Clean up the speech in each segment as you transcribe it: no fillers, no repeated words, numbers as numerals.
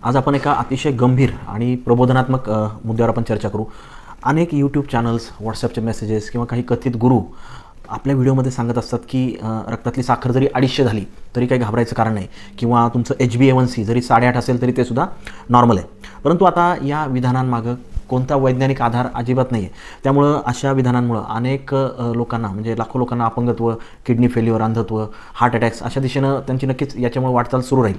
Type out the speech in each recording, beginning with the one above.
आज आपण एका अतिशय गंभीर आणि प्रबोधनात्मक मुद्द्यावर आपण चर्चा करू. अनेक यूट्यूब चॅनल्स, व्हॉट्सॲपचे मेसेजेस किंवा काही कथित गुरु आपल्या व्हिडिओमध्ये सांगत असतात की रक्तातली साखर जरी 250 झाली तरी काही घाबरायचं कारण नाही, किंवा तुमचं HbA1c जरी 8.5 असेल तरी ते सुद्धा नॉर्मल आहे. परंतु आता या विधानांमागं कोणता वैज्ञानिक आधार अजिबात नाही आहे. त्यामुळं अशा विधानांमुळं अनेक लोकांना, म्हणजे लाखो लोकांना अपंगत्व, किडनी फेल्युअर, अंधत्व, हार्ट अटॅक्स अशा दिशेनं त्यांची नक्कीच याच्यामुळे वाटचाल सुरू राहील.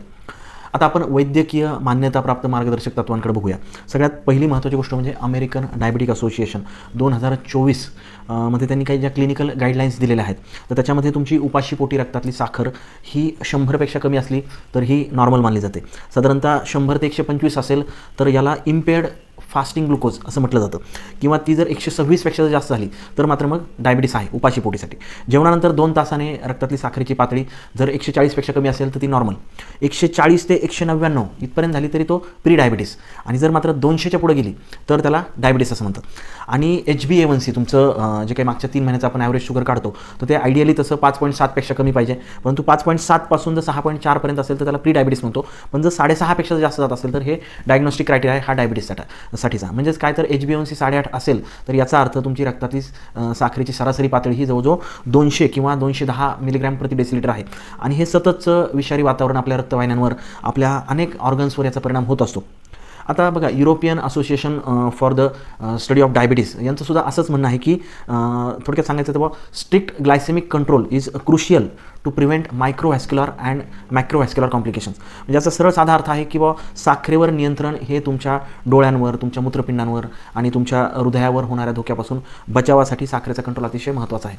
आता आपण वैद्यकीय मान्यताप्राप्त मार्गदर्शक तत्वांकडे बघूया. सगळ्यात पहिली महत्त्वाची गोष्ट म्हणजे अमेरिकन डायबिटिक असोसिएशन 2024 मध्ये त्यांनी काही ज्या क्लिनिकल गाईडलाईन्स दिलेल्या आहेत, तर त्याच्यामध्ये तुमची उपाशीपोटी रक्तातली साखर ही 100पेक्षा कमी असली तर ही नॉर्मल मानली जाते. साधारणतः 100 ते 125 असेल तर याला इम्पेअर्ड फास्टिंग ग्लुकोज असं म्हटलं जातं, किंवा ती जर 126पेक्षा जास्त झाली तर मात्र मग डायबिटीस आहे उपाशीपोटीसाठी. जेवणानंतर 2 तासाने रक्तातली साखरेची पातळी जर 140पेक्षा कमी असेल तर ती नॉर्मल, 140 ते 199 इथपर्यंत झाली तरी तो प्री डायबिटीस, आणि जर मात्र 200च्या पुढे गेली तर त्याला डायबिटीस असं म्हणतात. आणि HbA1c तुमचं जे काही मागच्या 3 महिन्याचं आपण ॲव्हरेज शुगर काढतो तर ते आयडियली तसं 5.7पेक्षा कमी पाहिजे, परंतु 5.7 पासून जर 6.4 पर्यंत असेल तर त्याला प्री डायबिटीस म्हणतो. पण जर 6.5पेक्षा जास्त जात असेल तर हे डायग्नोस्टिक क्रायटेरिया आहे हा डायबिटीससाठीचा. म्हणजेच काय, तर HbA1c 8.5 असेल तर याचा अर्थ तुमची रक्तातली साखरेची सरासरी पातळी ही जवळजवळ 200 किंवा 210 मिलीग्रॅम प्रति डेसिलिटर आहे. आणि हे सततचं विषारी वातावरण आपल्या रक्तवाहिन्यांवर, आपल्या अनेक ऑर्गन्सवर याचा परिणाम होत असतो. आता बघा, European association for the study of diabetes यांचंसुद्धा असंच म्हणणं आहे की थोडक्यात सांगायचं तर strict glycaemic control is crucial to prevent microvascular and macrovascular complications. म्हणजे याचा सरळ साधा अर्थ आहे की साखरेवर नियंत्रण हे तुमच्या डोळ्यांवर, तुमच्या मूत्रपिंडांवर आणि तुमच्या हृदयावर होणाऱ्या धोक्यापासून बचावासाठी साखरेचा कंट्रोल अतिशय महत्त्वाचा आहे.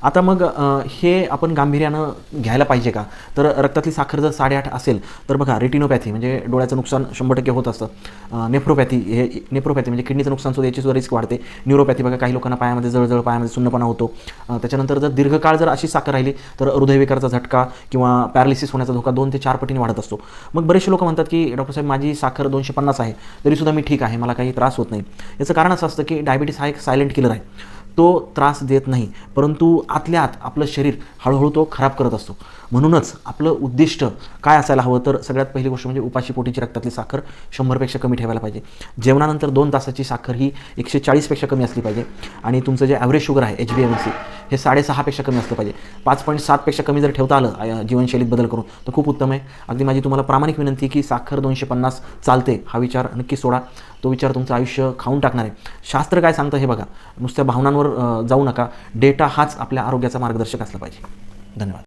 आता मग हे आपण गांभीर्यानं घ्यायला पाहिजे का? तर रक्तातली साखर जर 8.5 असेल तर बघा, रेटिनोपॅथी म्हणजे डोळ्याचं नुकसान 100% होत असतं. नेफ्रोपॅथी म्हणजे किडनीचं नुकसान सुद्धा, याची सुद्धा रिस्क वाढते. न्यूरोपॅथी बघा, काही लोकांना पायामध्ये जळजळ, पायामध्ये सुन्नपणा होतो. त्याच्यानंतर जर दीर्घकाळ जर अशी साखर राहिली तर हृदयविकाराचा झटका किंवा पॅरालिसिस होण्याचा धोका 2 ते 4 पटीने वाढत असतो. मग बरेचसे लोक म्हणतात की डॉक्टर साहेब, माझी साखर 250 आहे तरीसुद्धा मी ठीक आहे, मला काही त्रास होत नाही. याचं कारण असं असतं की डायबिटीस हा एक सायलेंट किलर आहे. तो त्रास देत नाही, परंतु आतल्या आत आपलं शरीर हळूहळू तो खराब करत असतो. म्हणूनच आपलं उद्दिष्ट काय असायला हवं, तर सगळ्यात पहिली गोष्ट म्हणजे उपाशीपोटीची रक्तातली साखर 100पेक्षा कमी ठेवायला पाहिजे. जेवणानंतर 2 तासाची साखर ही 140पेक्षा कमी असली पाहिजे. आणि तुमचं जे ॲव्हरेज शुगर आहे HbA1c हे 6.5पेक्षा कमी असलं पाहिजे. 5.7पेक्षा कमी जर ठेवता आलं जीवनशैलीत बदल करून तर खूप उत्तम आहे. अगदी माझी तुम्हाला प्रामाणिक विनंती की साखर 250 चालते हा विचार नक्की सोडा. तो विचार तुमचं आयुष्य खाऊन टाकणार आहे. शास्त्र काय सांगतं हे बघा, नुसत्या भावनांवर जाऊ नका. डेटा हाच आपल्या आरोग्याचा मार्गदर्शक असला पाहिजे. धन्यवाद.